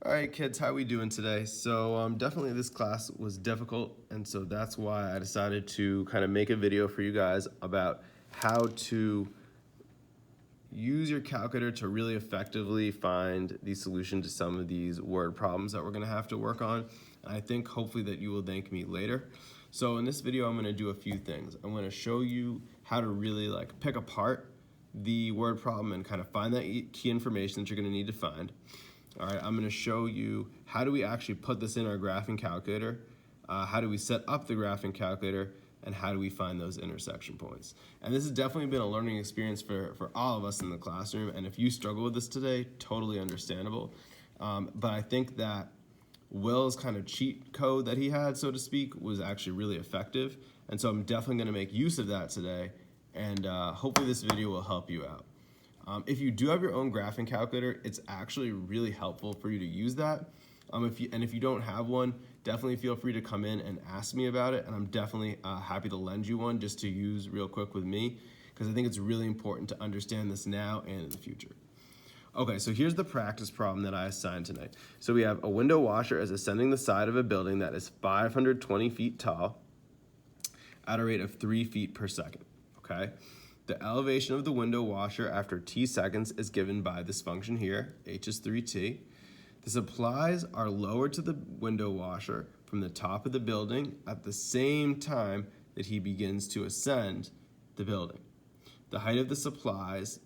All right, kids, how we doing today? So definitely this class was difficult, and so that's why I decided to kind of make a video for you guys about how to use your calculator to really effectively find the solution to some of these word problems that we're going to have to work on. I think hopefully that you will thank me later. So in this video, I'm going to do a few things. I'm going to show you how to really pick apart the word problem and kind of find that key information that you're going to need to find. All right, I'm going to show you how do we actually put this in our graphing calculator, how do we set up the graphing calculator, and how do we find those intersection points. And this has definitely been a learning experience for all of us in the classroom, and if you struggle with this today, totally understandable. But I think that Will's kind of cheat code that he had, so to speak, was actually really effective, and so I'm definitely going to make use of that today, and hopefully this video will help you out. If you do have your own graphing calculator, it's actually really helpful for you to use that. If you don't have one, definitely feel free to come in and ask me about it, and I'm definitely happy to lend you one just to use real quick with me, because I think it's really important to understand this now and in the future. Okay, so here's the practice problem that I assigned tonight. So we have a window washer is ascending the side of a building that is 520 feet tall at a rate of 3 feet per second, okay? The elevation of the window washer after t seconds is given by this function here, h is 3t. The supplies are lowered to the window washer from the top of the building at the same time that he begins to ascend the building. The height of the supplies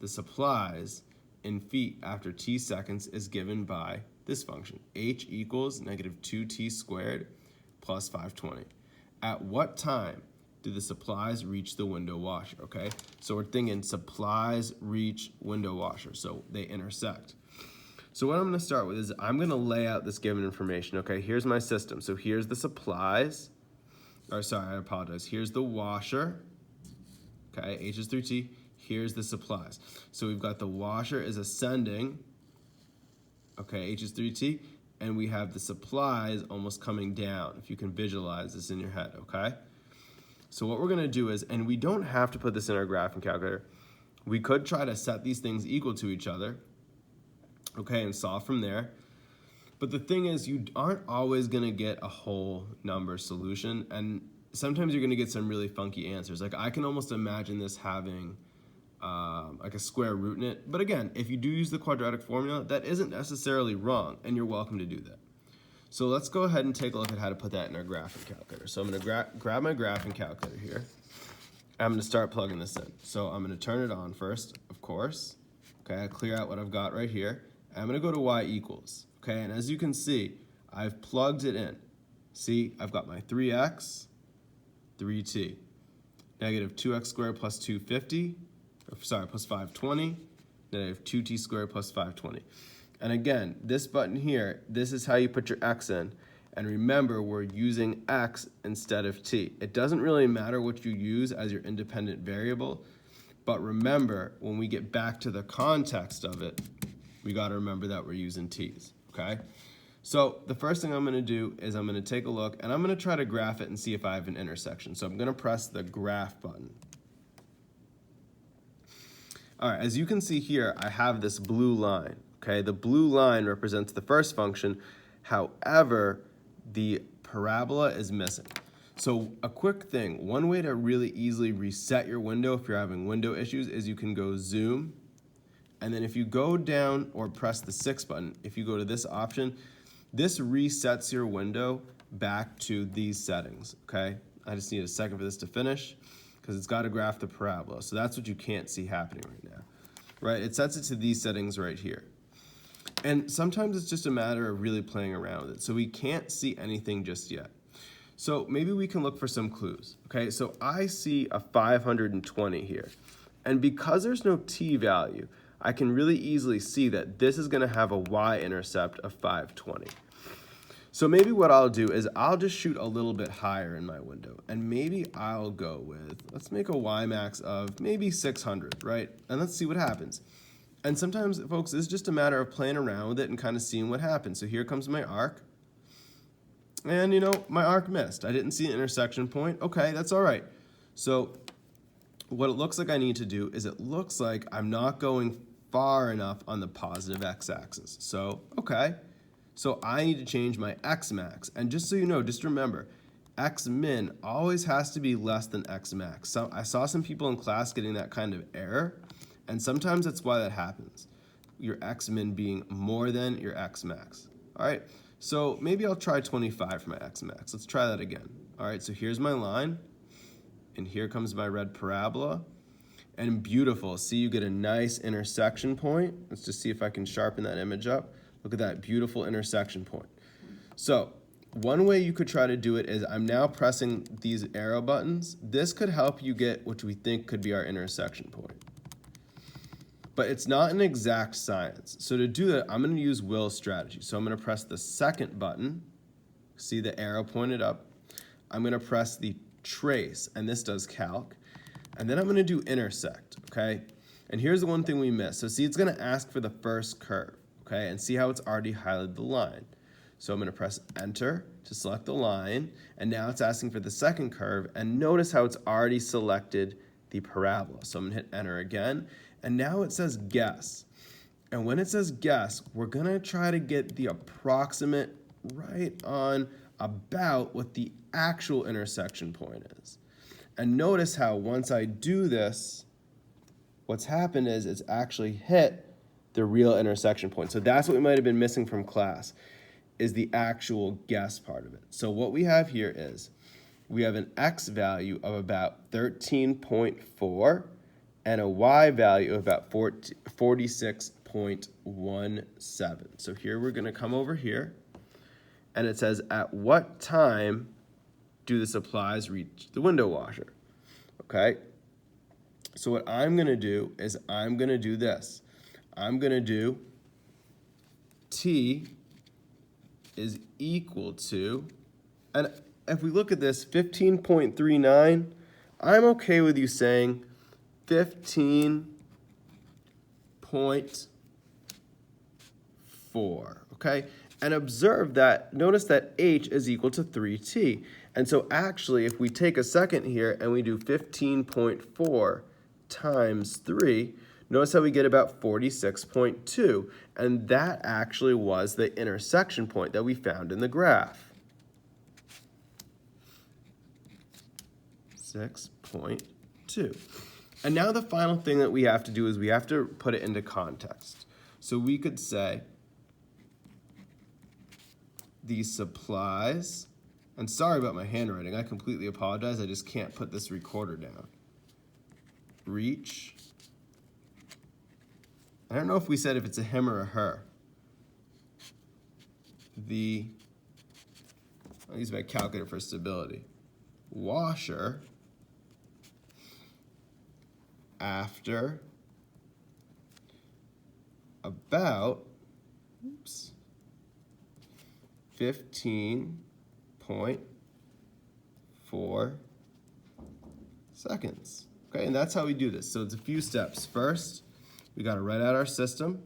in feet after t seconds is given by this function, h equals negative 2t squared plus 520. At what time do the supplies reach the window washer, okay? So we're thinking supplies reach window washer, so they intersect. So what I'm gonna start with is I'm gonna lay out this given information, okay? Here's my system. So here's the supplies, or sorry, I apologize. Here's the washer, okay? H is 3t, here's the supplies. So we've got the washer is ascending, okay, H is 3t, and we have the supplies almost coming down, if you can visualize this in your head, okay? So what we're gonna do is, and we don't have to put this in our graphing calculator, we could try to set these things equal to each other, okay, and solve from there. But the thing is, you aren't always gonna get a whole number solution, and sometimes you're gonna get some really funky answers. Like I can almost imagine this having like a square root in it. But again, if you do use the quadratic formula, that isn't necessarily wrong, and you're welcome to do that. So let's go ahead and take a look at how to put that in our graphing calculator. So I'm gonna grab my graphing calculator here. I'm gonna start plugging this in. So I'm gonna turn it on first, of course. Okay, I clear out what I've got right here. I'm gonna go to y equals, okay? And as you can see, I've plugged it in. See, I've got my 3x, 3t, negative 2x squared plus 250, plus 520, negative 2t squared plus 520. And again, this button here, this is how you put your x in. And remember, we're using x instead of t. It doesn't really matter what you use as your independent variable, but remember, when we get back to the context of it, we gotta remember that we're using t's, okay? So the first thing I'm gonna do is I'm gonna take a look, and I'm gonna try to graph it and see if I have an intersection. So I'm gonna press the graph button. All right, as you can see here, I have this blue line, okay? The blue line represents the first function. However, the parabola is missing. So a quick thing, one way to really easily reset your window if you're having window issues is you can go zoom, and then if you go down or press the 6 button, if you go to this option, this resets your window back to these settings, okay? I just need a second for this to finish because it's got to graph the parabola. So that's what you can't see happening right now, right? It sets it to these settings right here. And sometimes it's just a matter of really playing around with it. So we can't see anything just yet. So maybe we can look for some clues, okay? So I see a 520 here. And because there's no t value, I can really easily see that this is gonna have a y-intercept of 520. So maybe what I'll do is I'll just shoot a little bit higher in my window, and maybe I'll go with, let's make a y-max of maybe 600, right? And let's see what happens. And sometimes, folks, it's just a matter of playing around with it and kind of seeing what happens. So here comes my arc. And, you know, my arc missed. I didn't see an intersection point. Okay, that's all right. So what it looks like I need to do is it looks like I'm not going far enough on the positive x-axis. So, okay. So I need to change my x max. And just so you know, just remember, x min always has to be less than x max. So I saw some people in class getting that kind of error, and sometimes that's why that happens. Your x min being more than your x max. All right, so maybe I'll try 25 for my x max. Let's try that again. All right, so here's my line, and here comes my red parabola. And beautiful, see, you get a nice intersection point. Let's just see if I can sharpen that image up. Look at that beautiful intersection point. So one way you could try to do it is I'm now pressing these arrow buttons. This could help you get what we think could be our intersection point. But it's not an exact science. So to do that, I'm going to use Will's strategy. So I'm going to press the second button. See the arrow pointed up. I'm going to press the trace, and this does calc. And then I'm going to do intersect, okay? And here's the one thing we missed. So see, it's going to ask for the first curve, okay? And see how it's already highlighted the line. So I'm going to press enter to select the line, and now it's asking for the second curve, and notice how it's already selected the parabola. So I'm going to hit enter again, and now it says guess. And when it says guess, we're going to try to get the approximate right on about what the actual intersection point is. And notice how once I do this, what's happened is it's actually hit the real intersection point. So that's what we might have been missing from class, is the actual guess part of it. So what we have here is we have an x value of about 13.4 and a y value of about 46.17. So here we're going to come over here, and it says at what time do the supplies reach the window washer? Okay, so what I'm going to do is I'm going to do this. I'm going to do t is equal to, and if we look at this, 15.39, I'm okay with you saying 15.4, okay? And observe that, notice that h is equal to 3t. And so actually, if we take a second here and we do 15.4 times 3, notice how we get about 46.2. And that actually was the intersection point that we found in the graph. 6.2. And now the final thing that we have to do is we have to put it into context. So we could say the supplies, and sorry about my handwriting, I completely apologize, I just can't put this recorder down. Reach, I don't know if we said if it's a him or a her. I'll use my calculator for stability. Washer after about 15.4 seconds. Okay, and that's how we do this. So it's a few steps. First, we got to write out our system.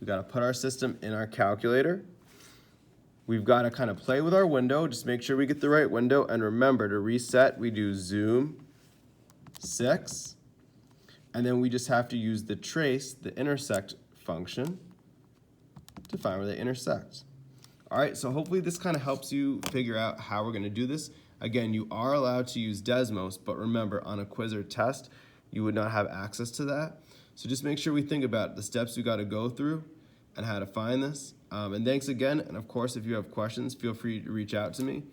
We got to put our system in our calculator. We've got to kind of play with our window, just make sure we get the right window. And remember, to reset, we do zoom 6. And then we just have to use the trace, the intersect function, to find where they intersect. All right, so hopefully this kind of helps you figure out how we're going to do this. Again, you are allowed to use Desmos, but remember, on a quiz or test, you would not have access to that. So just make sure we think about the steps we got to go through and how to find this. And thanks again. And of course, if you have questions, feel free to reach out to me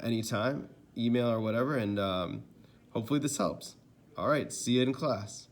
anytime, email or whatever. And hopefully this helps. All right, see you in class.